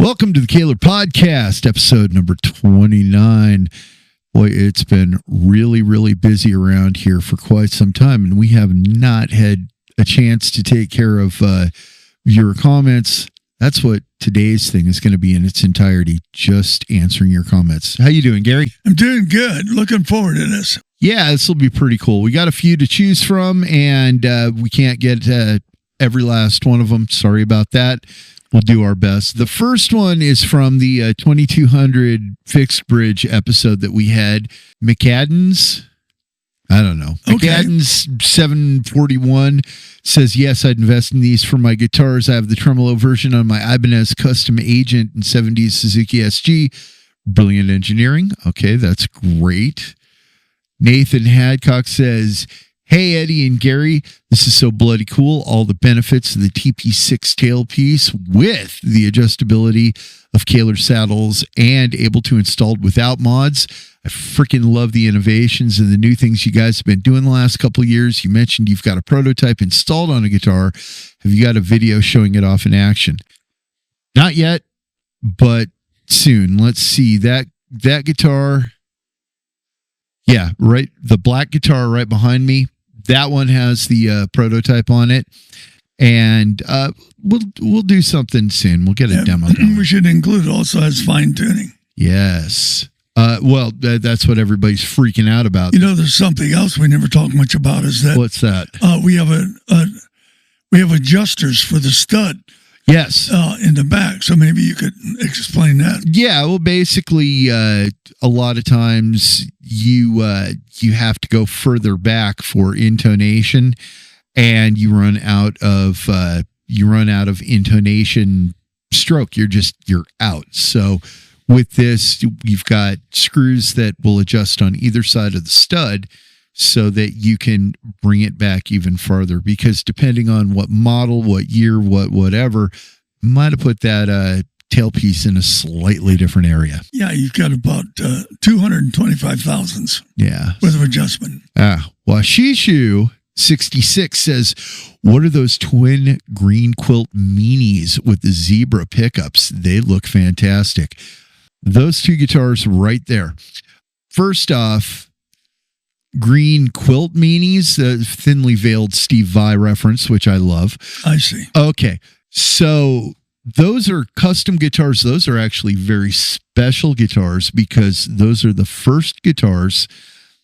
Welcome to the Kahler Podcast, episode number 29. Boy, it's been really, really busy around here for quite some time, and we have not had a chance to take care of your comments. That's what today's thing is going to be in its entirety, just answering your comments. How you doing, Gary? I'm doing good. Looking forward to this. Yeah, this will be pretty cool. We got a few to choose from, and we can't get every last one of them. Sorry about that. We'll do our best. The first one is from the 2200 Fixed Bridge episode that we had. McAdams, I don't know. Okay. McAdams 741 says, yes, I'd invest in these for my guitars. I have the tremolo version on my Ibanez Custom Agent and 70s Suzuki SG. Brilliant engineering. Okay, that's great. Nathan Hadcock says, hey, Eddie and Gary, this is so bloody cool. All the benefits of the TP6 tailpiece with the adjustability of Kahler saddles and able to install without mods. I freaking love the innovations and the new things you guys have been doing the last couple of years. You mentioned you've got a prototype installed on a guitar. Have you got a video showing it off in action? Not yet, but soon. Let's see. That guitar... Yeah, right. The black guitar right behind me, that one has the prototype on it, and we'll do something soon. We'll get a demo going. We should include also as fine tuning. Yes. Well, that's what everybody's freaking out about. You know, there's something else we never talk much about. Is that what's that? We have adjusters for the stud. Yes. In the back. So maybe you could explain that. Yeah. Well, basically, a lot of times you have to go further back for intonation, and you run out of intonation stroke. You're out. So with this, you've got screws that will adjust on either side of the stud, so that you can bring it back even farther, because depending on what model, what year, whatever, might have put that tailpiece in a slightly different area. Yeah, you've got about 225 thousandths. Yeah. With adjustment. Washishu 66 says, what are those twin green quilt meanies with the zebra pickups? They look fantastic. Those two guitars right there. First off, green quilt meanies, the thinly veiled Steve Vai reference, which I love. I see. Okay. So those are custom guitars. Those are actually very special guitars, because those are the first guitars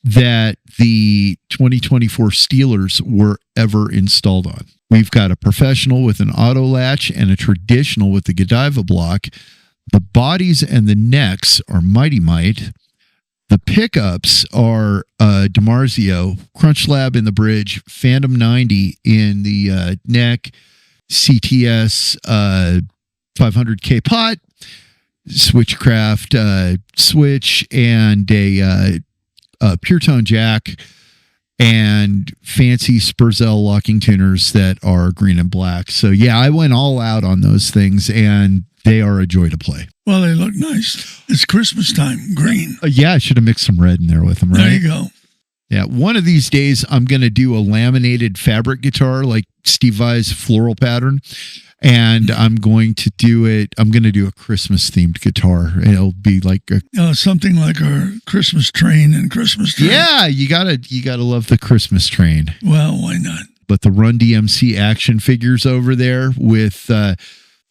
that the 2024 Steelers were ever installed on. We've got a professional with an auto latch and a traditional with the Godiva block. The bodies and the necks are Mighty Might. The pickups are DiMarzio, Crunch Lab in the bridge, Phantom 90 in the neck, CTS 500K pot, Switchcraft switch, and a Pure Tone jack, and fancy Spurzell locking tuners that are green and black. So yeah, I went all out on those things, and they are a joy to play. Well, they look nice. It's Christmas time, green. Yeah, I should have mixed some red in there with them, right? There you go. Yeah, one of these days I'm going to do a laminated fabric guitar like Steve Vai's floral pattern, and I'm going to do a Christmas themed guitar. It'll be like something like our Christmas train and Christmas train. Yeah, you gotta love the Christmas train. Well, why not? But the Run DMC action figures over there with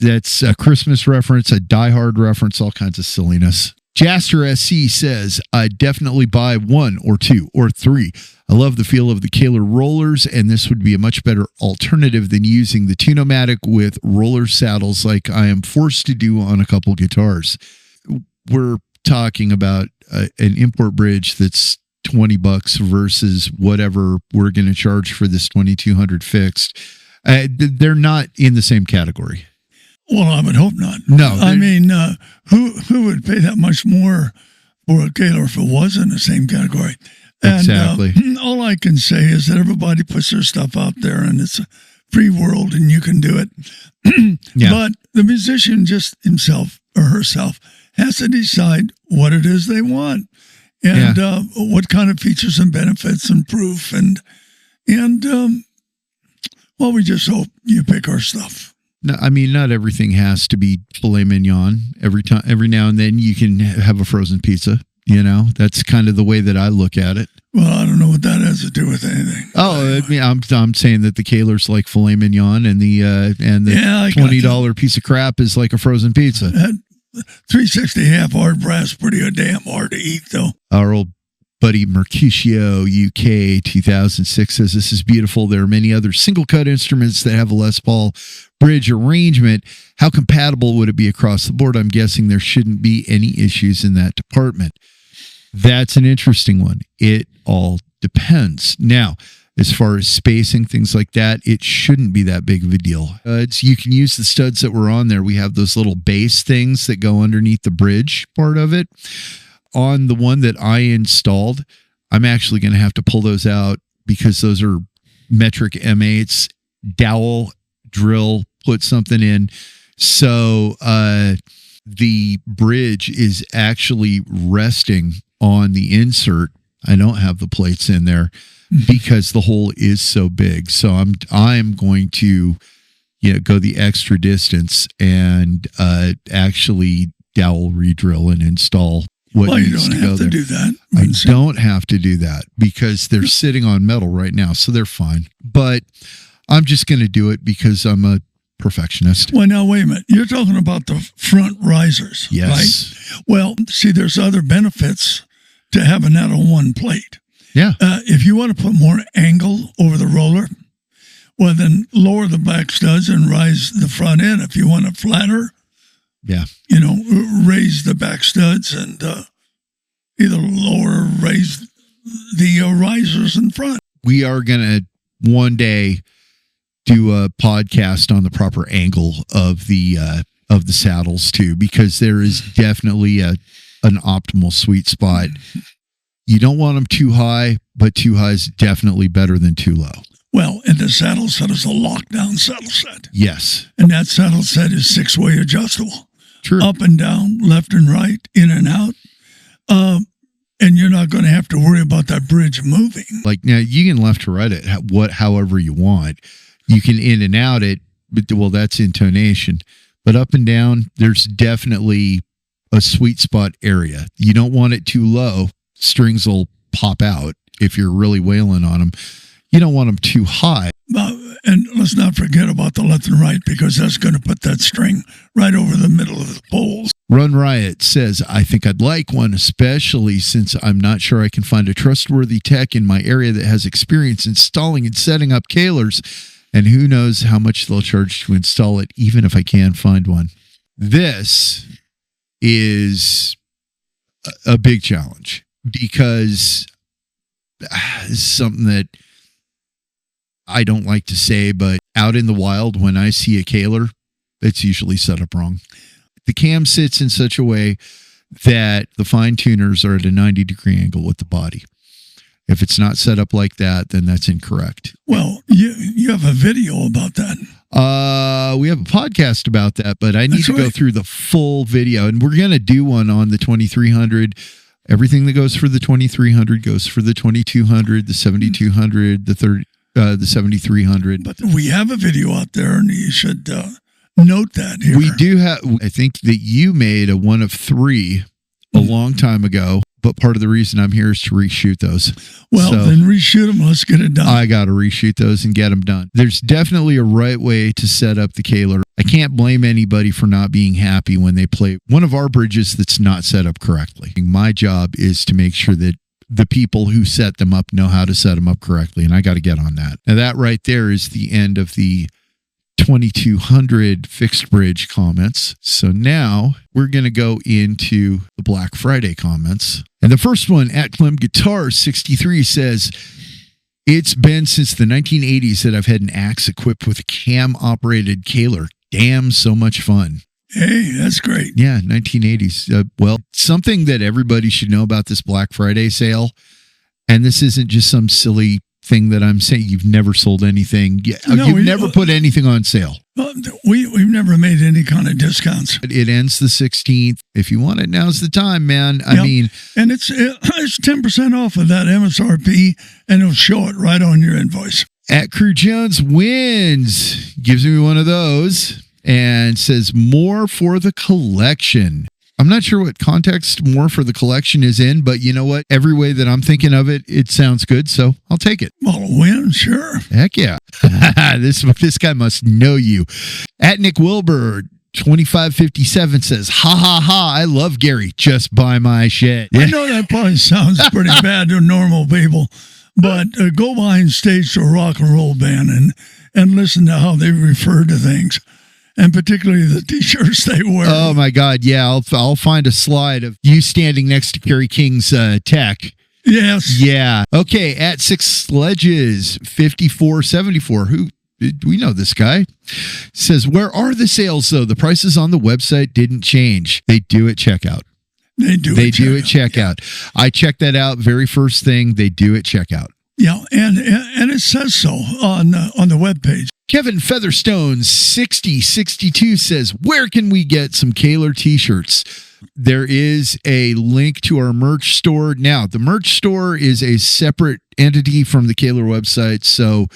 that's a Christmas reference, a Die Hard reference, all kinds of silliness. Jaster SC says, I'd definitely buy 1 or 2 or 3. I love the feel of the Kahler rollers, and this would be a much better alternative than using the Tunomatic with roller saddles like I am forced to do on a couple guitars. We're talking about an import bridge that's $20 versus whatever we're going to charge for this 2200 fixed. They're not in the same category. Well, I would hope not. No. I mean, who would pay that much more for a Kahler if it was in the same category? And, exactly. All I can say is that everybody puts their stuff out there, and it's a free world, and you can do it. Yeah. But the musician just himself or herself has to decide what it is they want, and what kind of features and benefits and proof, and well, we just hope you pick our stuff. No, I mean, not everything has to be filet mignon. Every now and then you can have a frozen pizza. You know, that's kind of the way that I look at it. Well, I don't know what that has to do with anything. Oh, I mean, I'm saying that the Kahler's like filet mignon, and the $20 piece of crap is like a frozen pizza. That 360 half hard brass, pretty damn hard to eat, though. Our old buddy Mercutio UK 2006 says, this is beautiful. There are many other single cut instruments that have a Les Paul bridge arrangement. How compatible would it be across the board? I'm guessing there shouldn't be any issues in that department. That's an interesting one. It all depends. Now, as far as spacing, things like that, it shouldn't be that big of a deal. You can use the studs that were on there. We have those little base things that go underneath the bridge part of it. On the one that I installed, I'm actually going to have to pull those out because those are metric M8s, dowel, drill, put something in. So the bridge is actually resting on the insert. I don't have the plates in there because the hole is so big. So I'm going to, go the extra distance and actually dowel, redrill, and install what needs to go there. You don't have to do that. I don't have to do that because they're sitting on metal right now, so they're fine. But I'm just going to do it because I'm a perfectionist. Well, now, wait a minute. You're talking about the front risers, yes, right? Well, see, there's other benefits to having that on one plate. Yeah. If you want to put more angle over the roller, well, then lower the back studs and rise the front end. If you want it flatter, raise the back studs and either lower or raise the risers in front. We are going to one day do a podcast on the proper angle of the saddles too, because there is definitely an optimal sweet spot. You don't want them too high, but too high is definitely better than too low. Well, and the saddle set is a lockdown saddle set. Yes. And that saddle set is 6-way adjustable. True. Up and down, left and right, in and out. And you're not going to have to worry about that bridge moving. Like now, you can left to right it however you want. You can in and out it, but well, that's intonation. But up and down, there's definitely a sweet spot area. You don't want it too low. Strings will pop out if you're really wailing on them. You don't want them too high. And let's not forget about the left and right, because that's going to put that string right over the middle of the poles. Run Riot says, I think I'd like one, especially since I'm not sure I can find a trustworthy tech in my area that has experience installing and setting up Kahlers, and who knows how much they'll charge to install it, even if I can find one. This is a big challenge because it's something that I don't like to say, but out in the wild, when I see a Kahler, it's usually set up wrong. The cam sits in such a way that the fine tuners are at a 90-degree angle with the body. If it's not set up like that, then that's incorrect. Well, you have a video about that. We have a podcast about that, but I need to go through the full video, and we're going to do one on the 2300. Everything that goes for the 2300 goes for the 2200, the 7200, the 7300. But we have a video out there, and you should note that here. We do have. I think that you made a one of three a long time ago, but part of the reason I'm here is to reshoot those. Well, then reshoot them. Let's get it done. I got to reshoot those and get them done. There's definitely a right way to set up the Kahler. I can't blame anybody for not being happy when they play one of our bridges that's not set up correctly. My job is to make sure that the people who set them up know how to set them up correctly, and I got to get on that. Now, that right there is the end of the 2200 fixed bridge comments. So now we're going to go into the Black Friday comments. And the first one, at Clem Guitar 63, says, it's been since the 1980s that I've had an axe equipped with a cam-operated Kahler. Damn, so much fun. Hey, that's great. Yeah, 1980s. Well, something that everybody should know about this Black Friday sale, and this isn't just some silly thing that I'm saying. You've never sold anything. You've never put anything on sale. We've never made any kind of discounts. It ends the 16th. If you want it, now's the time, man. I mean, and it's 10% off of that MSRP, and it'll show it right on your invoice. At Crew Jones wins, gives me one of those. and says more for the collection. I'm not sure what context more for the collection is in, but you know what? Every way that I'm thinking of it, it sounds good, so I'll take it. Well, win, sure. Heck yeah. This guy must know you. At Nick Wilbur, 2557 says, ha ha ha, I love Gary. Just buy my shit. I know that probably sounds pretty bad to normal people, but go behind stage to a rock and roll band and listen to how they refer to things. And particularly the T-shirts they wear. Oh, my God. Yeah, I'll find a slide of you standing next to Kerry King's tech. Yes. Yeah. Okay, at Six Sledges, 5474. Who, we know this guy. Says, where are the sales, though? The prices on the website didn't change. They do at checkout. They do at checkout. Yeah. I checked that out. Very first thing, they do at checkout. Yeah, and it says so on the webpage. Kevin Featherstone 6062 says, where can we get some Kahler t-shirts? There is a link to our merch store. Now, the merch store is a separate entity from the Kahler website, so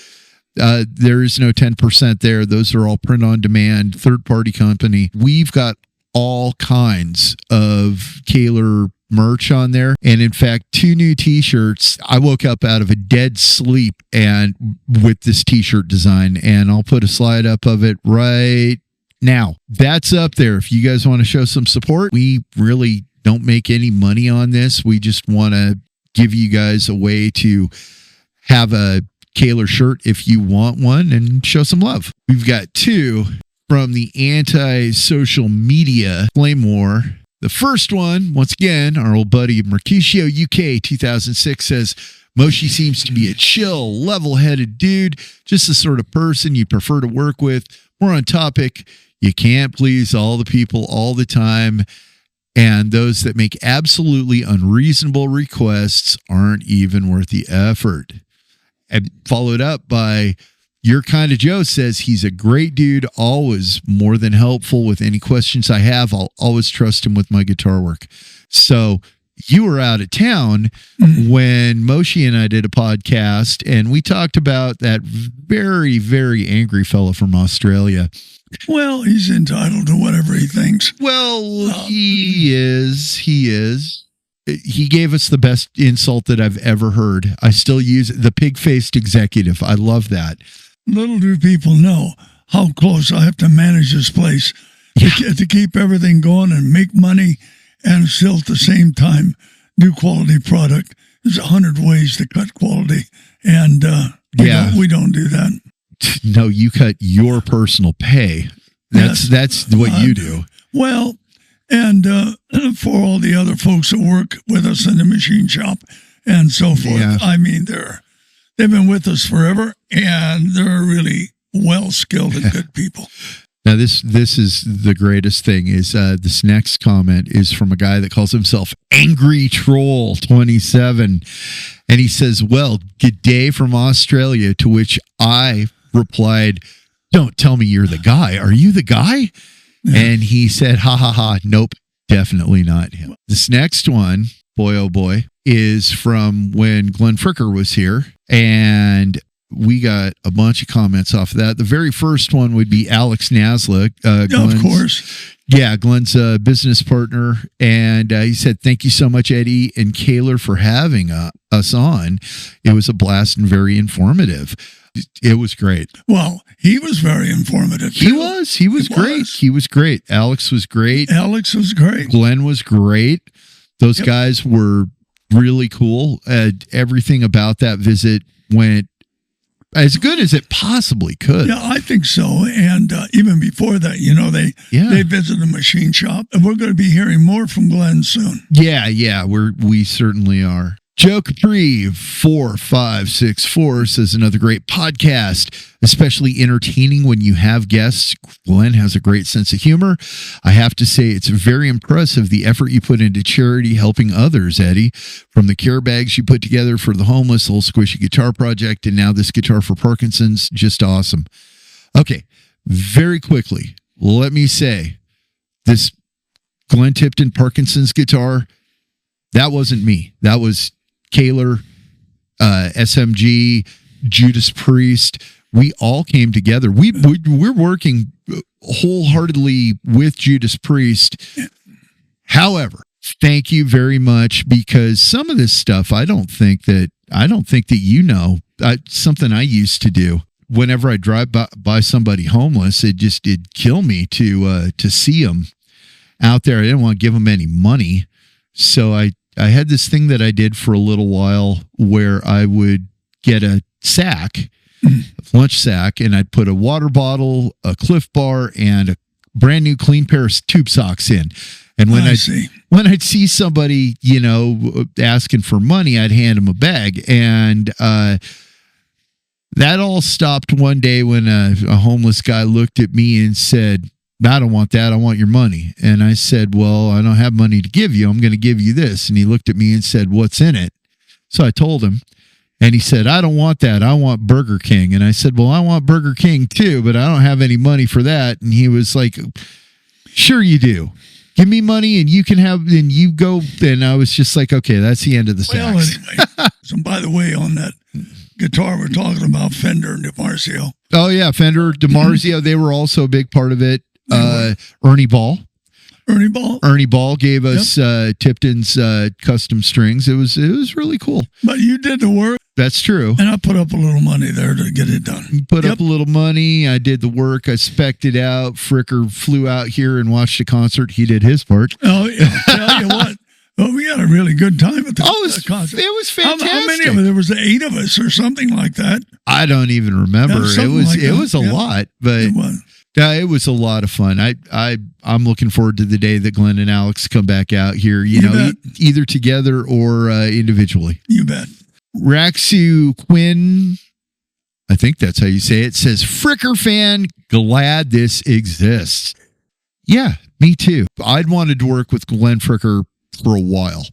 there is no 10% there. Those are all print on demand, third-party company. We've got all kinds of Kahler merch on there, and in fact 2 new t-shirts. I woke up out of a dead sleep and with this t-shirt design, and I'll put a slide up of it right now. That's up there if you guys want to show some support. We really don't make any money on this. We just want to give you guys a way to have a Kahler shirt if you want one and show some love. We've got 2 from the anti-social media flame war. The first one, once again, our old buddy Mercutio UK 2006 says, Moshe seems to be a chill, level-headed dude, just the sort of person you prefer to work with. More on topic, you can't please all the people all the time, and those that make absolutely unreasonable requests aren't even worth the effort. And followed up by Your Kind of Joe says he's a great dude, always more than helpful with any questions I have. I'll always trust him with my guitar work. So you were out of town when Moshe and I did a podcast, and we talked about that very, very angry fellow from Australia. Well, he's entitled to whatever he thinks. Well, he is. He gave us the best insult that I've ever heard. I still use it, the pig-faced executive. I love that. Little do people know how close I have to manage this place to keep everything going and make money and still at the same time do quality product. There's 100 ways to cut quality, and we don't do that. No, you cut your personal pay. That's what you do. Well, and for all the other folks that work with us in the machine shop and so forth, yeah. I mean, they've been with us forever, and they're really well-skilled and good people. Now, this is the greatest thing is this next comment is from a guy that calls himself Angry Troll 27. And he says, well, good day from Australia, to which I replied, don't tell me you're the guy. Are you the guy? Yeah. And he said, ha, ha, ha. Nope, definitely not him. This next one, boy, oh boy, is from when Glenn Fricker was here. And we got a bunch of comments off of that. The very first one would be Alex Nasla. Of course. Yeah, Glenn's business partner. And he said, thank you so much, Eddie and Kahler, for having us on. It was a blast and very informative. It was great. Well, he was very informative. He was great. He was great. Alex was great. Glenn was great. Those guys were really cool. Everything about that visit went as good as it possibly could. Yeah, I think so. And even before that, they visited the machine shop, and we're going to be hearing more from Glenn soon. Yeah, we certainly are. Joe Capri 4564 says another great podcast, especially entertaining when you have guests. Glenn has a great sense of humor. I have to say it's very impressive the effort you put into charity helping others, Eddie. From the care bags you put together for the homeless, the whole Squishy Guitar Project, and now this guitar for Parkinson's, just awesome. Okay, very quickly, let me say this Glenn Tipton Parkinson's guitar, that wasn't me. That was Kahler, SMG, Judas Priest. We all came together. We're working wholeheartedly with Judas Priest. However, thank you very much, because some of this stuff I don't think that something I used to do. Whenever I drive by somebody homeless, it'd kill me to see them out there. I didn't want to give them any money, so I had this thing that I did for a little while where I would get a sack. Lunch sack, and I'd put a water bottle, a Cliff Bar, and a brand new clean pair of tube socks in. And when I'd see somebody, asking for money, I'd hand them a bag. And that all stopped one day when a homeless guy looked at me and said, "I don't want that. I want your money." And I said, "Well, I don't have money to give you. I'm going to give you this." And he looked at me and said, "What's in it?" So I told him. And he said, "I don't want that. I want Burger King." And I said, "Well, I want Burger King too, but I don't have any money for that." And he was like, "Sure you do. Give me money and you can have, and you go." And I was just like, okay, that's the end of the sax. Well, anyway. So by the way, on that guitar we're talking about, Fender and DiMarzio. Oh yeah, Fender, DiMarzio, they were also a big part of it. Ernie Ball gave us Tipton's custom strings. It was really cool. But you did the work. That's true. And I put up a little money there to get it done. You put up a little money. I did the work. I spec'd it out. Fricker flew out here and watched the concert. He did his part. Oh, yeah. Tell you what. Well, we had a really good time at the concert. It was fantastic. How many of us? There was 8 of us or something like that. I don't even remember. It was a lot, but it was. It was a lot of fun. I'm looking forward to the day that Glenn and Alex come back out here, either together or individually. You bet. Raxu Quinn, I think that's how you say it, says, "Fricker fan, glad this exists." Yeah, me too. I'd wanted to work with Glenn Fricker for a while.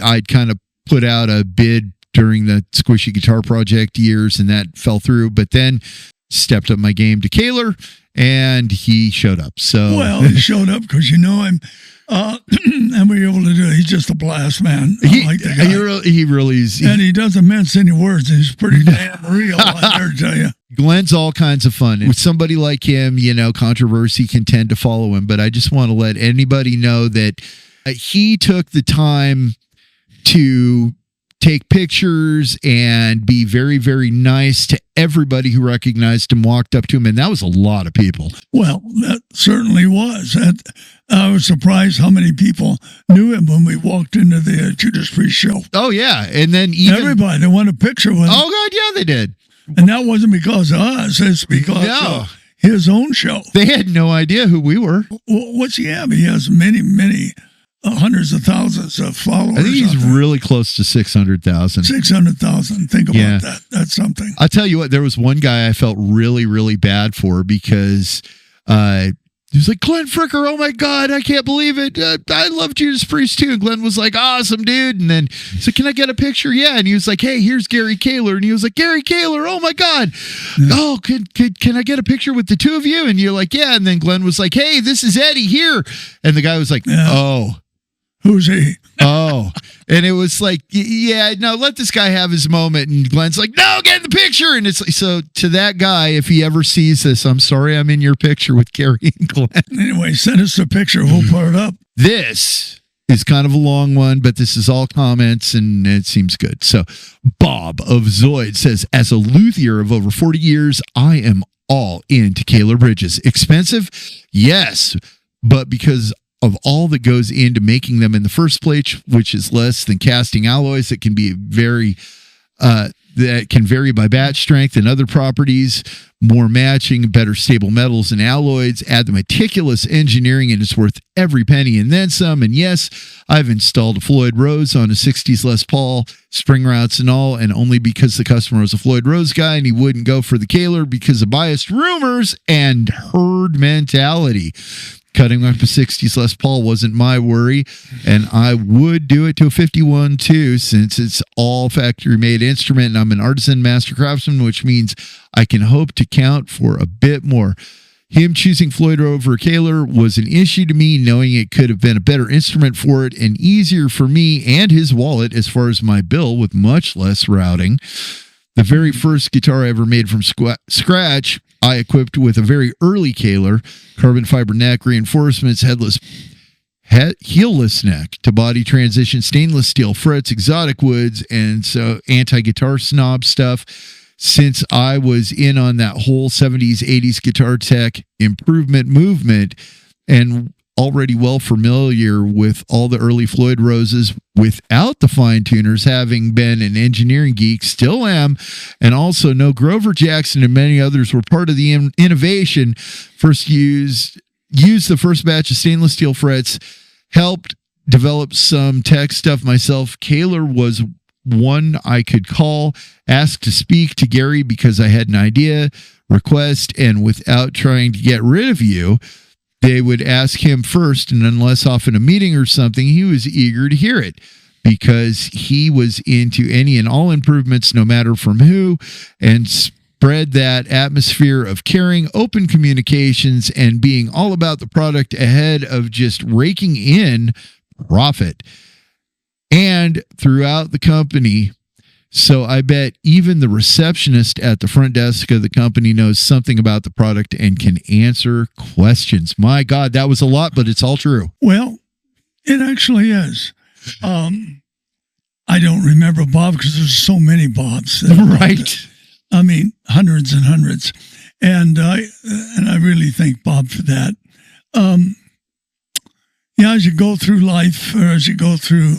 I'd kind of put out a bid during the Squishy Guitar Project years, and that fell through, but then stepped up my game to Kahler, and he showed up. So well, he showed up because I'm and we were able to do it. He's just a blast, man. I like the guy. He really is. And he doesn't mince any words. He's pretty damn real, I dare tell you. Glenn's all kinds of fun. With somebody like him, controversy can tend to follow him. But I just want to let anybody know that he took the time to take pictures and be very, very nice to everybody who recognized him, walked up to him, and that was a lot of people. Well, that certainly was. I was surprised how many people knew him when we walked into the Judas Priest show. Oh, yeah. And then everybody, they wanted a picture with him. Oh, God, yeah, they did. And that wasn't because of us. It's because of his own show. They had no idea who we were. Well, what's he have? He has many, many hundreds of thousands of followers. I think he's really close to 600,000. 600,000. Think about that. That's something. I'll tell you what, there was one guy I felt really, really bad for because he was like, "Glenn Fricker, oh my God, I can't believe it. I love Judas Priest too." And Glenn was like, "Awesome, dude." And then he said, "Can I get a picture?" Yeah. And he was like, "Hey, here's Gary Kahler." And he was like, "Gary Kahler, oh my God. Yeah. Oh, can I get a picture with the two of you?" And you're like, "Yeah." And then Glenn was like, "Hey, this is Eddie here." And the guy was like, "Oh. Who's he?" Oh, and it was like, yeah, no, let this guy have his moment. And Glenn's like, "No, get in the picture." And it's like, so to that guy, if he ever sees this, I'm sorry, I'm in your picture with Gary and Glenn. Anyway, send us a picture. We'll put it up. This is kind of a long one, but this is all comments and it seems good. So Bob of-Zoid says, "As a luthier of over 40 years, I am all into Kahler bridges. Expensive? Yes, but because of all that goes into making them in the first place, which is less than casting alloys that can be that can vary by batch strength and other properties, more matching, better stable metals and alloys, add the meticulous engineering, and it's worth every penny and then some. And yes, I've installed a Floyd Rose on a 60s Les Paul, spring routes and all, and only because the customer was a Floyd Rose guy and he wouldn't go for the Kahler because of biased rumors and herd mentality. Cutting up a 60s Les Paul wasn't my worry, and I would do it to a 51 too, since it's all factory-made instrument, and I'm an artisan master craftsman, which means I can hope to count for a bit more. Him choosing Floyd over Kahler was an issue to me, knowing it could have been a better instrument for it and easier for me and his wallet as far as my bill with much less routing. The very first guitar I ever made from scratch, I equipped with a very early Kahler, carbon fiber neck, reinforcements, heelless neck to body transition, stainless steel frets, exotic woods, and so anti-guitar snob stuff. Since I was in on that whole 70s, 80s guitar tech improvement movement and already well familiar with all the early Floyd Roses without the fine tuners, having been an engineering geek, still am, and also know Grover Jackson and many others were part of the innovation. First used the first batch of stainless steel frets, helped develop some tech stuff myself. Kahler was one I could call, ask to speak to Gary because I had an idea, request, and without trying to get rid of you, they would ask him first, and unless off in a meeting or something, he was eager to hear it because he was into any and all improvements, no matter from who, and spread that atmosphere of caring, open communications, and being all about the product ahead of just raking in profit. And throughout the company, so I bet even the receptionist at the front desk of the company knows something about the product and can answer questions. My God, that was a lot, but it's all true. Well, it actually is. I don't remember Bob because there's so many Bobs. Right. I mean, hundreds and hundreds. And I really thank Bob for that. Yeah, as you go through life, or as you go through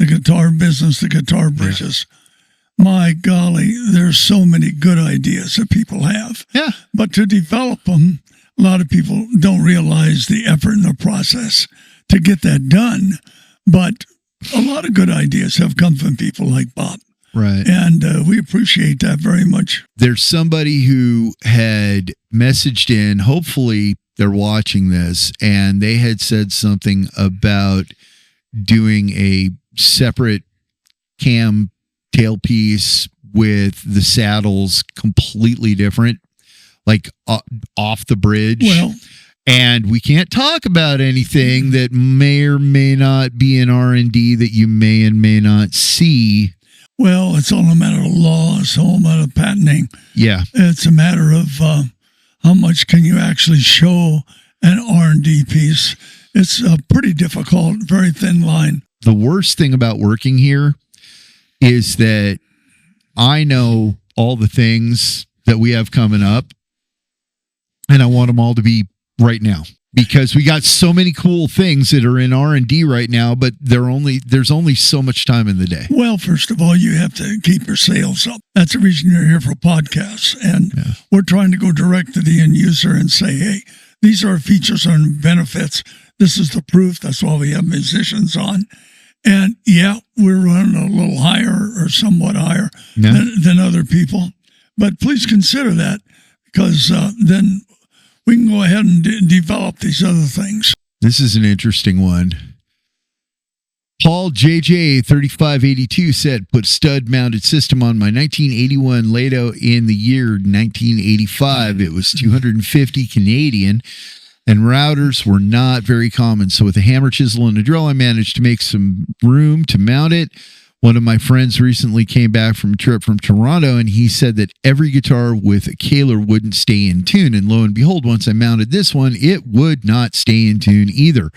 the guitar business, the guitar bridges, my golly, there's so many good ideas that people have. Yeah. But to develop them, a lot of people don't realize the effort and the process to get that done. But a lot of good ideas have come from people like Bob. Right. And we appreciate that very much. There's somebody who had messaged in, hopefully they're watching this, and they had said something about doing a separate cam tailpiece with the saddles completely different, like off the bridge. Well, and we can't talk about anything that may or may not be in R&D that you may and may not see. Well, it's all a matter of law. It's all a matter of patenting. Yeah. It's a matter of how much can you actually show an R&D piece. It's a pretty difficult, very thin line. The worst thing about working here is that I know all the things that we have coming up, and I want them all to be right now because we got so many cool things that are in R&D right now, but there's only so much time in the day. Well, first of all, you have to keep your sales up. That's the reason you're here for podcasts. And we're trying to go direct to the end user and say, hey, these are features and benefits. This is the proof. That's why we have musicians on. And yeah, we're running a little higher or somewhat higher than other people. But please consider that because then we can go ahead and develop these other things. This is an interesting one. Paul JJ 3582 said, put stud mounted system on my 1981 Lato in the year 1985. It was 250 Canadian. And routers were not very common. So with a hammer, chisel, and a drill, I managed to make some room to mount it. One of my friends recently came back from a trip from Toronto, and he said that every guitar with a Kahler wouldn't stay in tune. And lo and behold, once I mounted this one, it would not stay in tune either.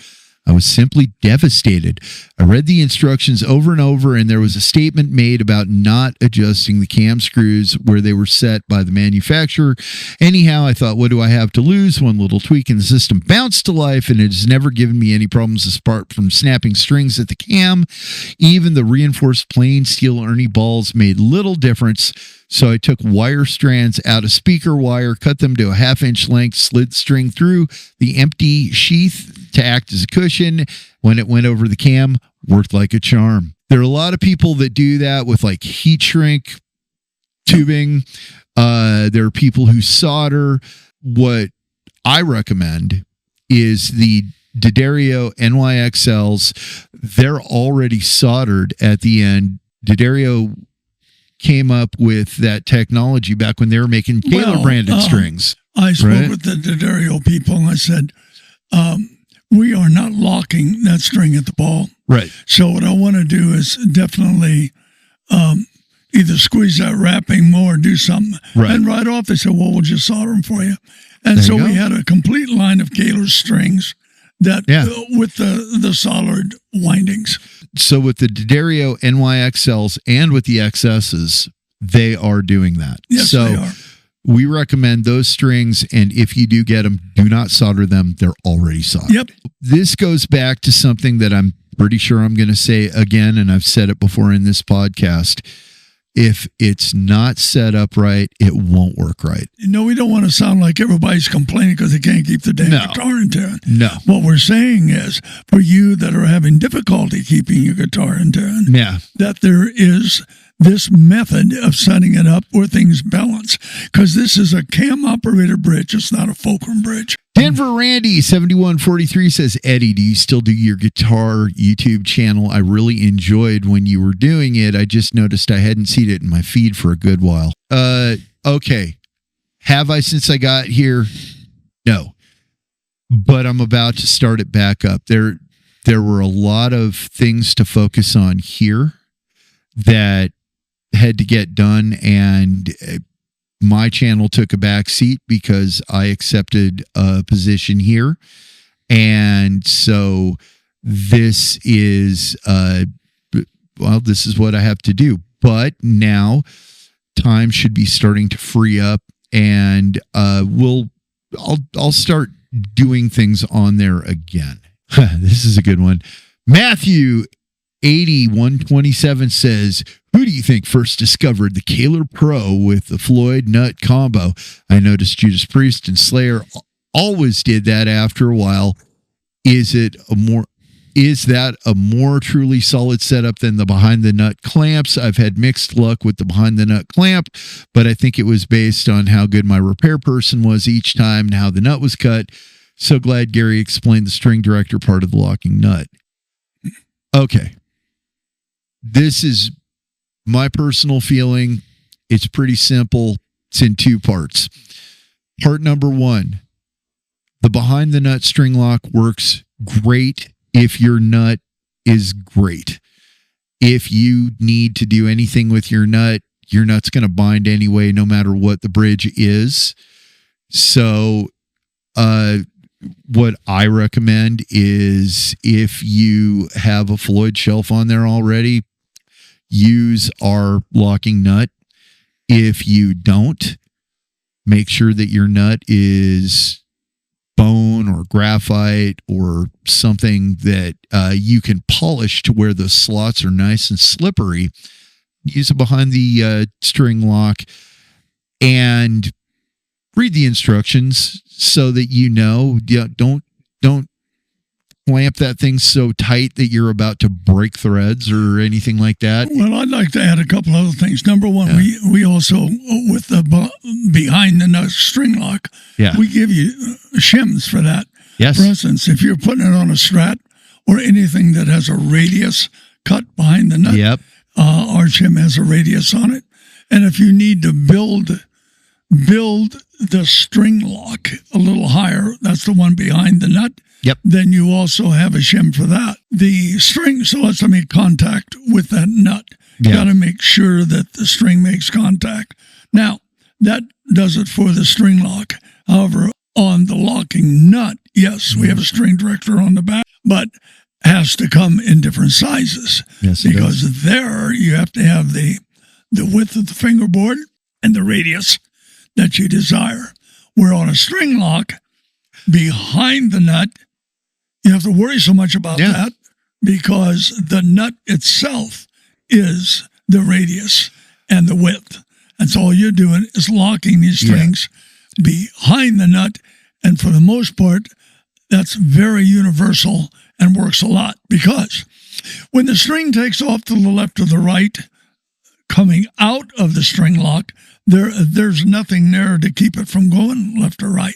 I was simply devastated. I read the instructions over and over, and there was a statement made about not adjusting the cam screws where they were set by the manufacturer. Anyhow, I thought, what do I have to lose? One little tweak in the system bounced to life, and it has never given me any problems apart from snapping strings at the cam. Even the reinforced plain steel Ernie balls made little difference. So I took wire strands out of speaker wire, cut them to a 1/2-inch length, slid string through the empty sheath to act as a cushion. When it went over the cam, worked like a charm. There are a lot of people that do that with like heat shrink tubing. There are people who solder. What I recommend is the D'Addario NYXLs. They're already soldered at the end. D'Addario came up with that technology back when they were making Kahler branded strings. I spoke with the D'Addario people and I said, we are not locking that string at the ball. Right. So what I want to do is definitely either squeeze that wrapping more or do something. Right. And right off, they said, well, we'll just solder them for you. And There so you we go. had a complete line of Kahler strings that with the soldered windings. So with the D'Addario NYXLs and with the XSs, they are doing that. Yes, so they are. we recommend those strings, and if you do get them, do not solder them. They're already soldered. Yep. This goes back to something that I'm pretty sure I'm going to say again, and I've said it before in this podcast. If it's not set up right, it won't work right. We don't want to sound like everybody's complaining because they can't keep the damn guitar in tune. No. What we're saying is, for you that are having difficulty keeping your guitar in tune, that there is this method of setting it up where things balance. Because this is a cam operator bridge. It's not a fulcrum bridge. Denver Randy 7143 says, Eddie, do you still do your guitar YouTube channel? I really enjoyed when you were doing it. I just noticed I hadn't seen it in my feed for a good while. Okay. Have I since I got here? No. But I'm about to start it back up. There were a lot of things to focus on here that had to get done, and my channel took a back seat because I accepted a position here. And so this is, this is what I have to do. But now time should be starting to free up, and I'll start doing things on there again. This is a good one. Matthew 8127 says, who do you think first discovered the Kahler Pro with the Floyd nut combo? I noticed Judas Priest and Slayer always did that after a while. Is that a more truly solid setup than the behind the nut clamps? I've had mixed luck with the behind the nut clamp, but I think it was based on how good my repair person was each time and how the nut was cut. So glad Gary explained the string director part of the locking nut. Okay. This is my personal feeling. It's pretty simple. It's in two parts. Part number one, the behind the nut string lock works great if your nut is great. If you need to do anything with your nut's going to bind anyway, no matter what the bridge is. So, what I recommend is if you have a Floyd shelf on there already, use our locking nut. If you don't, make sure that your nut is bone or graphite or something that you can polish to where the slots are nice and slippery. Use it behind the string lock and read the instructions so that don't clamp that thing so tight that you're about to break threads or anything like that. Well, I'd like to add a couple other things. Number one, we also, with the behind the nut string lock, we give you shims for that. Yes. For instance, if you're putting it on a Strat or anything that has a radius cut behind the nut, our shim has a radius on it. And if you need to build the string lock a little higher, that's the one behind the nut. Then you also have a shim for that. The string so lets them make contact with that nut. You got to make sure that the string makes contact. Now, that does it for the string lock. However, on the locking nut, yes, we have a string director on the back, but has to come in different sizes. Yes, because there you have to have the width of the fingerboard and the radius that you desire. Where on a string lock, behind the nut, you have to worry so much about that because the nut itself is the radius and the width. That's all you're doing is locking these strings behind the nut. And for the most part, that's very universal and works a lot because when the string takes off to the left or the right, coming out of the string lock, there's nothing there to keep it from going left or right.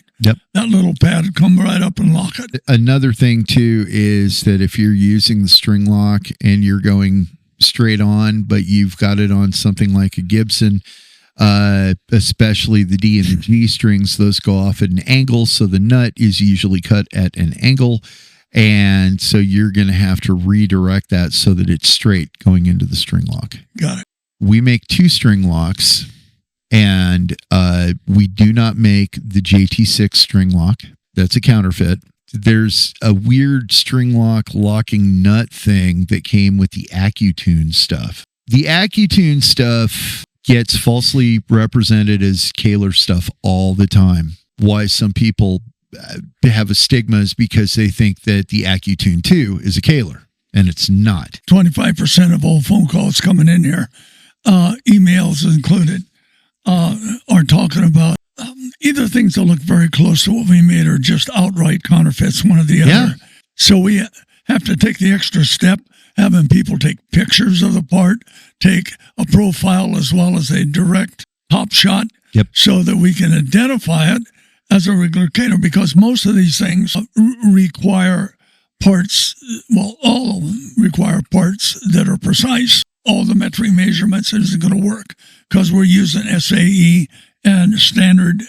That little pad would come right up and lock it. Another thing, too, is that if you're using the string lock and you're going straight on, but you've got it on something like a Gibson, especially the D and the G strings, those go off at an angle, so the nut is usually cut at an angle, and so you're going to have to redirect that so that it's straight going into the string lock. Got it. we make 2-string locks, and we do not make the JT6 string lock. That's a counterfeit. There's a weird string lock locking nut thing that came with the AccuTune stuff. The AccuTune stuff gets falsely represented as Kahler stuff all the time. Why some people have a stigma is because they think that the AccuTune 2 is a Kahler, and it's not. 25% of all phone calls coming in here, emails included, are talking about either things that look very close to what we made or just outright counterfeits, one or the other. Yeah. So we have to take the extra step, having people take pictures of the part, take a profile as well as a direct top shot, so that we can identify it as a regular Kahler, because most of these things require parts, well, all of them require parts that are precise. All the metric measurements isn't going to work because we're using SAE and standard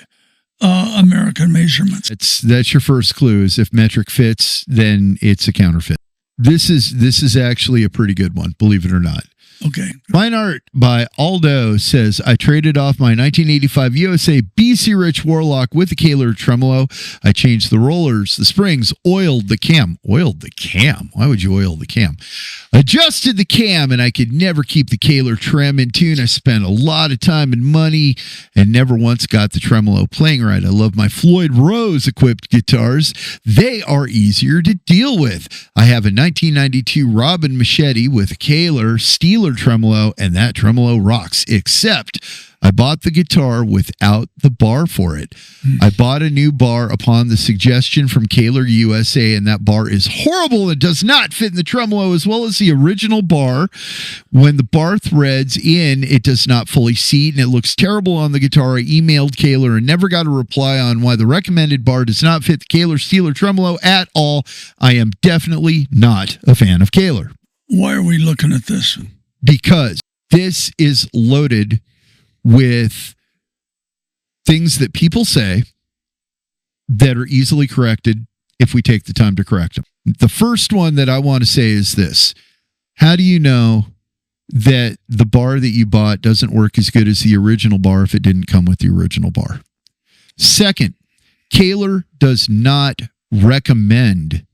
American measurements. That's your first clue, is if metric fits, then it's a counterfeit. This is actually a pretty good one, believe it or not. Okay. Fine Art by Aldo says, I traded off my 1985 USA BC Rich Warlock with the Kahler tremolo. I changed the rollers, the springs, oiled the cam. Oiled the cam? Why would you oil the cam? Adjusted the cam, and I could never keep the Kahler trem in tune. I spent a lot of time and money and never once got the tremolo playing right. I love my Floyd Rose equipped guitars. They are easier to deal with. I have a 1992 Robin Machete with a Kahler Steeler tremolo, and that tremolo rocks, except I bought the guitar without the bar for it. I bought a new bar upon the suggestion from Kahler USA, and that bar is horrible and does not fit in the tremolo as well as the original bar. When the bar threads in, it does not fully seat, and it looks terrible on the guitar. I emailed Kahler and never got a reply on why the recommended bar does not fit the Kahler Steeler tremolo at all. I am definitely not a fan of Kahler. Why are we looking at this? Because this is loaded with things that people say that are easily corrected if we take the time to correct them. The first one that I want to say is this. How do you know that the bar that you bought doesn't work as good as the original bar if it didn't come with the original bar? Second, Kahler does not recommend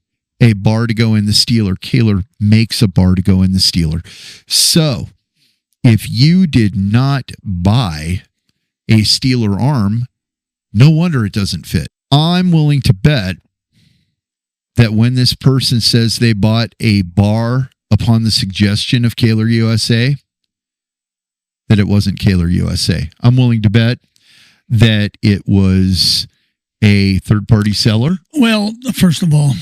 a bar to go in the Steeler. Kahler makes a bar to go in the Steeler. So if you did not buy a Steeler arm, no wonder it doesn't fit. I'm willing to bet that when this person says they bought a bar upon the suggestion of Kahler USA, that it wasn't Kahler USA. I'm willing to bet that it was a third-party seller. Well, first of all,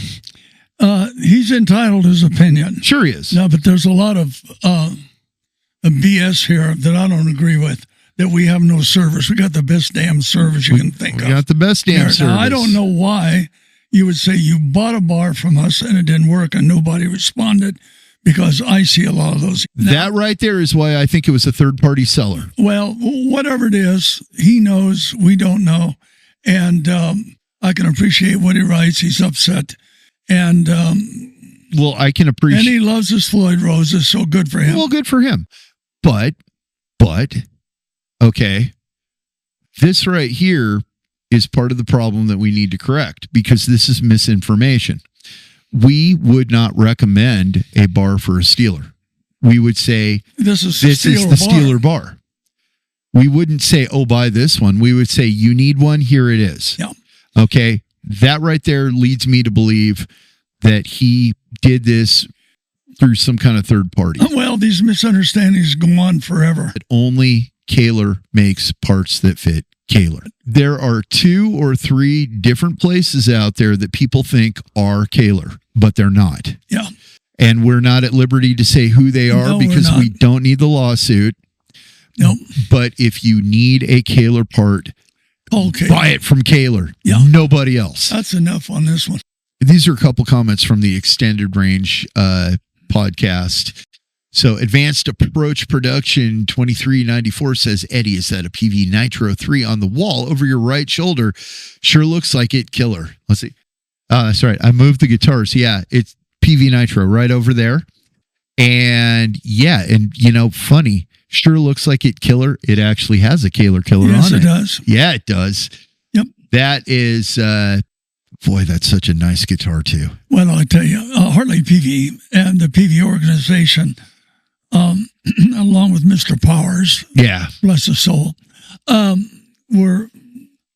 he's entitled to his opinion. Sure he is. No, but there's a lot of BS here that I don't agree with, that we have no service. We got the best damn service you can think of. We got the best damn service. Now, I don't know why you would say you bought a bar from us and it didn't work and nobody responded, because I see a lot of those. Now, that right there is why I think it was a third-party seller. Well, whatever it is, he knows, we don't know. And I can appreciate what he writes. He's upset. And well, I can appreciate. And he loves his Floyd Roses, so good for him. Well, good for him. But, okay, this right here is part of the problem that we need to correct, because this is misinformation. We would not recommend a bar for a Steeler. We would say, this is the Steeler bar. We wouldn't say, oh, buy this one. We would say, you need one, here it is. Yeah. Okay, that right there leads me to believe that he did this through some kind of third party. Well, these misunderstandings go on forever. That only Kahler makes parts that fit Kahler. There are 2 or 3 different places out there that people think are Kahler, but they're not. Yeah. And we're not at liberty to say who they are, because we don't need the lawsuit. No. But if you need a Kahler part, buy it from Kahler. Yeah. Nobody else. That's enough on this one. These are a couple comments from the Extended Range podcast. So Advanced Approach Production 2394 says, Eddie, is that a Peavey Nitro 3 on the wall over your right shoulder? Sure looks like it, killer. Let's see. That's right. I moved the guitars. Yeah, it's Peavey Nitro right over there. And yeah, and funny. Sure looks like it killer. It actually has a killer Yes, on it does. Yeah, it does. Yep. That is, boy, that's such a nice guitar too. Well, I tell you, Hartley Peavey and the Peavey organization, along with Mr. Powers, Yeah. bless his soul, were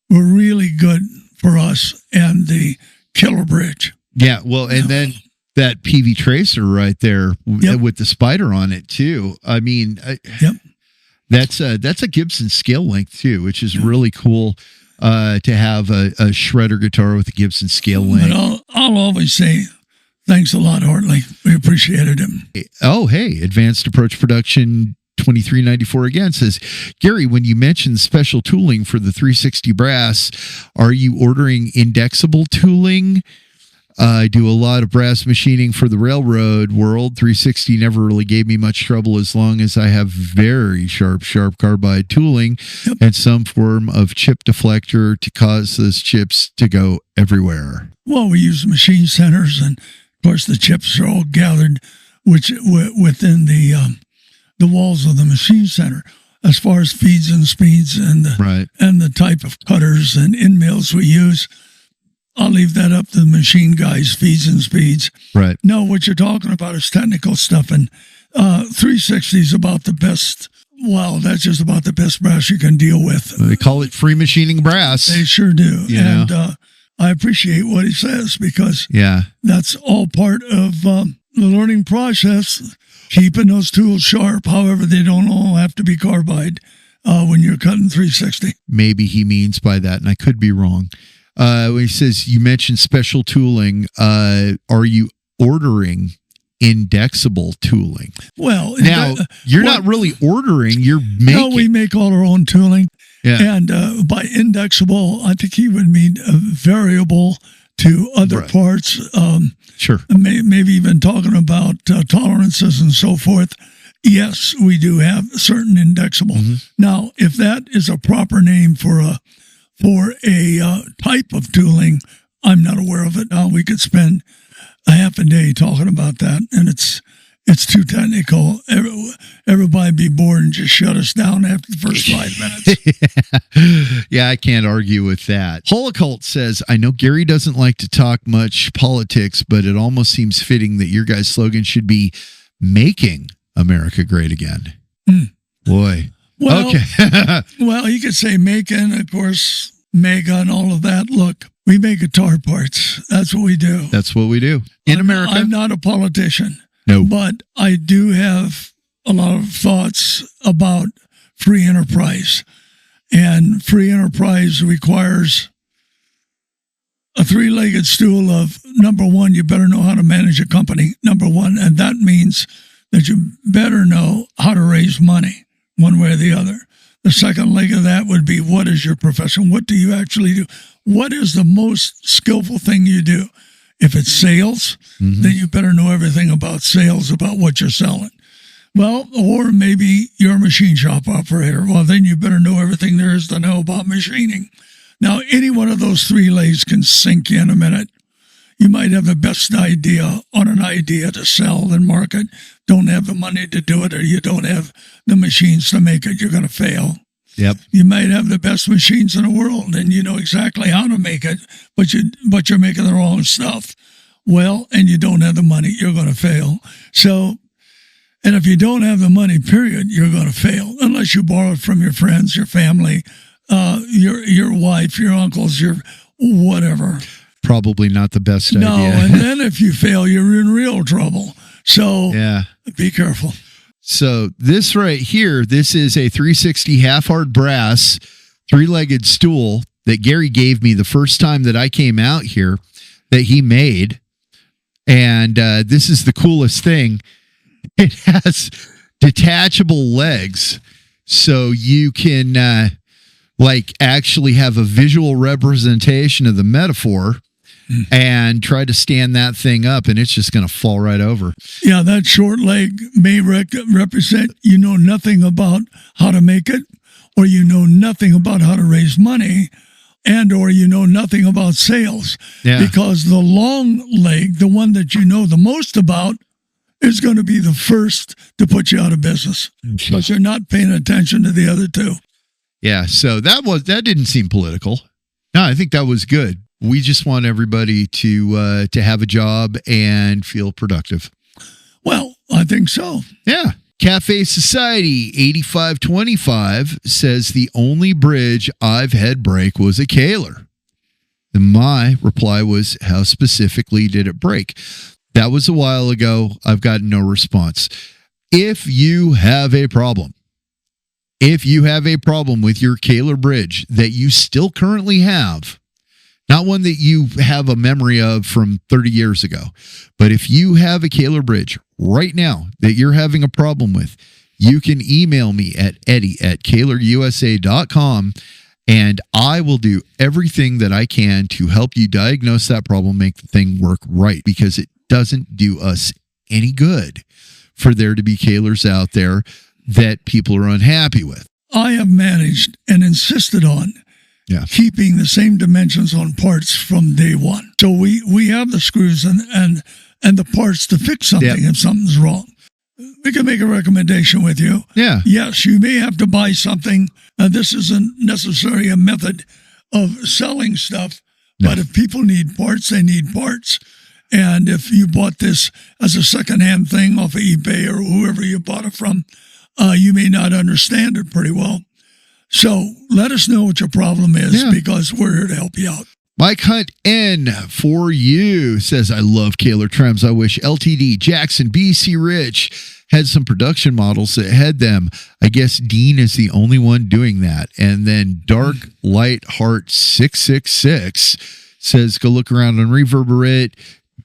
really good for us and the Killer Bridge. Yeah, well, and then that Peavey Tracer right there with the spider on it too. I mean, that's a Gibson scale length too, which is really cool to have a shredder guitar with a Gibson scale length. But I'll always say, thanks a lot, Hartley. We appreciated him. Oh, hey, Advanced Approach Production 2394 again says, Gary, when you mentioned special tooling for the 360 brass, are you ordering indexable tooling? I do a lot of brass machining for the railroad world. 360 never really gave me much trouble as long as I have very sharp carbide tooling and some form of chip deflector to cause those chips to go everywhere. Well, we use machine centers, and of course the chips are all gathered within the walls of the machine center. As far as feeds and speeds and the type of cutters and end mills we use, I'll leave that up to the machine guys, feeds and speeds. Right. No, what you're talking about is technical stuff, and 360 is about the best. Wow, that's just about the best brass you can deal with. They call it free machining brass. They sure do. You know? I appreciate what he says because yeah, that's all part of the learning process, keeping those tools sharp. However, they don't all have to be carbide when you're cutting 360. Maybe he means by that, and I could be wrong. When he says, you mentioned special tooling, are you ordering indexable tooling? Well, now, you're not really ordering, you're making. No, we make all our own tooling. Yeah. And by indexable, I think he would mean variable to other parts. Sure. Maybe even talking about tolerances and so forth. Yes, we do have certain indexable. Mm-hmm. Now, if that is a proper name for a type of tooling, I'm not aware of it. Now we could spend a half a day talking about that, and it's too technical. Everybody be bored and just shut us down after the first 5 minutes. Yeah, I can't argue with that. Holocult says, I know Gary doesn't like to talk much politics, but it almost seems fitting that your guys' slogan should be making America great again. Boy. Well, okay. Well, you could say making, of course, mega and all of that. Look, we make guitar parts. That's what we do. That's what we do in America. I'm not a politician. No. But I do have a lot of thoughts about free enterprise. And free enterprise requires a three-legged stool of, number one, you better know how to manage a company, number one. And that means that you better know how to raise money. One way or the other. The second leg of that would be, what is your profession? What do you actually do? What is the most skillful thing you do? If it's sales, then you better know everything about sales, about what you're selling. Well, or maybe you're a machine shop operator. Well, then you better know everything there is to know about machining. Now, any one of those three legs can sink in a minute. You might have the best idea on an idea to sell and market, don't have the money to do it, or you don't have the machines to make it, you're going to fail. Yep. You might have the best machines in the world and you know exactly how to make it, but you're making the wrong stuff. Well, and you don't have the money, you're going to fail. So, and if you don't have the money, period, you're going to fail unless you borrow it from your friends, your family, your wife, your uncles, your whatever. Probably not the best idea. No, and then if you fail, you're in real trouble. So be careful. So this right here, this is a 360 half-hard brass, three-legged stool that Gary gave me the first time that I came out here that he made. And this is the coolest thing. It has detachable legs. So you can actually have a visual representation of the metaphor and try to stand that thing up, and it's just going to fall right over. Yeah, that short leg may represent you know nothing about how to make it, or you know nothing about how to raise money, and or you know nothing about sales. Yeah. Because the long leg, the one that you know the most about, is going to be the first to put you out of business because you're not paying attention to the other two. Yeah, so that didn't seem political. No, I think that was good. We just want everybody to have a job and feel productive. Well, I think so. Yeah. Cafe Society 8525 says the only bridge I've had break was a Kahler. And my reply was, how specifically did it break? That was a while ago. I've got no response. If you have a problem with your Kahler bridge that you still currently have, not one that you have a memory of from 30 years ago, but if you have a Kahler bridge right now that you're having a problem with, you can email me at eddie@kahlerusa.com, and I will do everything that I can to help you diagnose that problem, make the thing work right, because it doesn't do us any good for there to be Kahlers out there that people are unhappy with. I have managed and insisted on keeping the same dimensions on parts from day one. So we have the screws and the parts to fix something if something's wrong. We can make a recommendation with you. Yeah. Yes, you may have to buy something. This isn't necessarily a method of selling stuff, but if people need parts, they need parts. And if you bought this as a secondhand thing off of eBay or whoever you bought it from, you may not understand it pretty well. So let us know what your problem is because we're here to help you out. Mike Hunt N for you says, I love Kahler trims. I wish LTD, Jackson, BC Rich had some production models that had them. I guess Dean is the only one doing that. And then Dark Light Heart 666 says, go look around on Reverberate,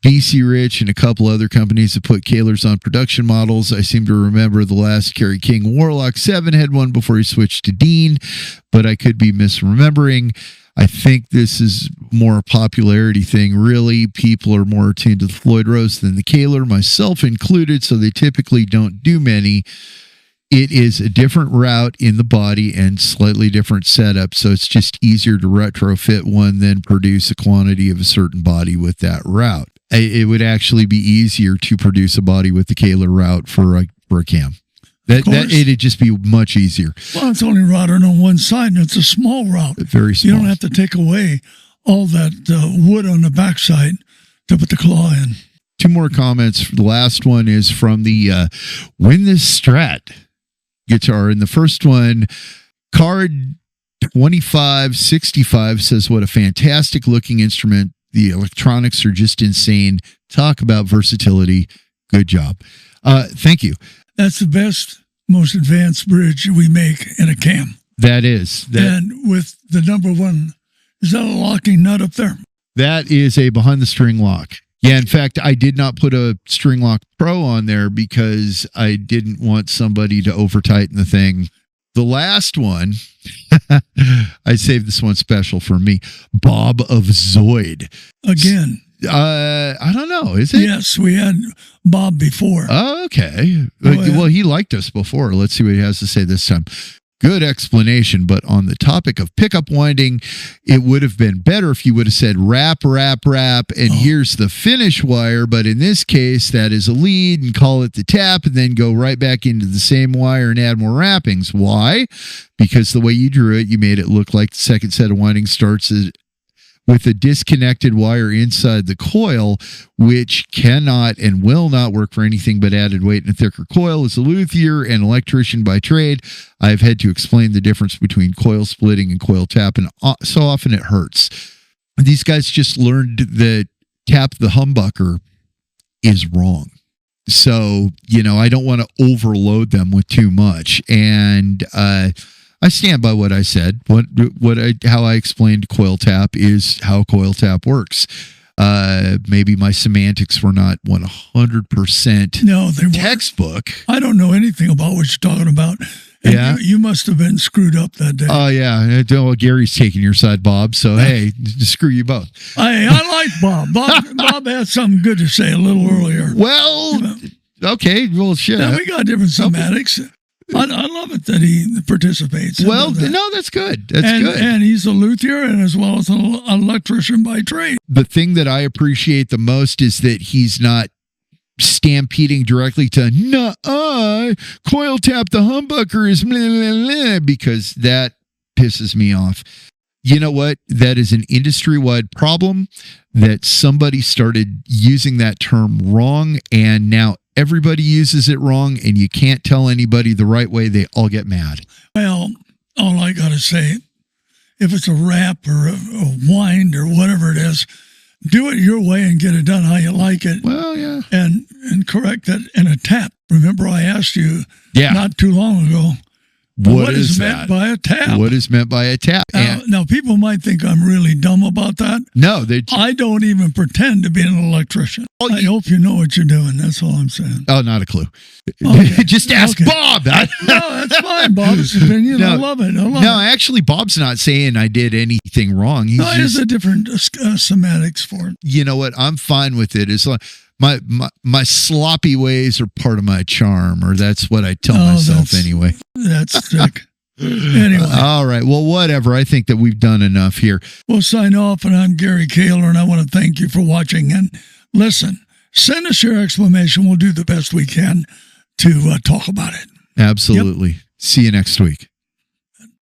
BC Rich, and a couple other companies that put Kahlers on production models. I seem to remember the last Kerry King Warlock 7 had one before he switched to Dean, but I could be misremembering. I think this is more a popularity thing. Really, people are more attuned to the Floyd Rose than the Kahler, myself included, so they typically don't do many. It is a different route in the body and slightly different setup, so it's just easier to retrofit one than produce a quantity of a certain body with that route. It would actually be easier to produce a body with the Kahler route for a cam. It'd just be much easier. Well, it's only routed on one side, and it's a small route. Very small. You don't have to take away all that wood on the backside to put the claw in. Two more comments. The last one is from the Win This Strat guitar. And the first one, Card 2565 says, what a fantastic looking instrument. The electronics are just insane. Talk about versatility. Good job. Thank you. That's the best, most advanced bridge we make in a cam. That is. And with the number one, is that a locking nut up there? That is a behind the string lock. Yeah, in fact, I did not put a String Lock Pro on there because I didn't want somebody to over tighten the thing. The last one, I saved this one special for me. Bob of-Zoid. Again. I don't know. Is it? Yes, we had Bob before. Oh, okay. Well, he liked us before. Let's see what he has to say this time. Good explanation, but on the topic of pickup winding, it would have been better if you would have said wrap, and here's the finish wire. But in this case, that is a lead, and call it the tap, and then go right back into the same wire and add more wrappings. Why? Because the way you drew it, you made it look like the second set of winding starts with a disconnected wire inside the coil, which cannot and will not work for anything but added weight in a thicker coil. As a luthier and electrician by trade, I've had to explain the difference between coil splitting and coil tap, and so often it hurts. These guys just learned that tap the humbucker is wrong. So, I don't want to overload them with too much. And I stand by what I said. How I explained coil tap is how coil tap works. Maybe my semantics were not 100% they weren't. Textbook. I don't know anything about what you're talking about. And yeah. You must have been screwed up that day. Oh, yeah. Gary's taking your side, Bob. So, hey, screw you both. I like Bob. Bob had something good to say a little earlier. Well, okay. Well, shit. Yeah, we got different semantics. I love it that he participates. Well, no, that's good. That's good. And he's a luthier and as well as an electrician by trade. The thing that I appreciate the most is that he's not stampeding directly to coil tap the humbucker is blah, blah, blah, because that pisses me off. You know what? That is an industry-wide problem that somebody started using that term wrong, and now everybody uses it wrong, and you can't tell anybody the right way. They all get mad. Well, all I got to say, if it's a wrap or a wind or whatever it is, do it your way and get it done how you like it. Well, yeah. And correct that. And a tap. Remember I asked you not too long ago, what is meant by a tap? What is meant by a tap? Now, people might think I'm really dumb about that. No, I don't even pretend to be an electrician. I hope you know what you're doing. That's all I'm saying. Oh, not a clue. Okay. Just ask Bob. No, that's fine. Bob's opinion. No, I love it. Actually, Bob's not saying I did anything wrong. He's there's a different semantics for it. You know what? I'm fine with it. It's like my sloppy ways are part of my charm, or that's what I tell myself anyway. That's sick. Anyway. All right. Well, whatever. I think that we've done enough here. We'll sign off, and I'm Gary Kahler, and I want to thank you for watching. And listen, send us your explanation. We'll do the best we can to talk about it. Absolutely. Yep. See you next week.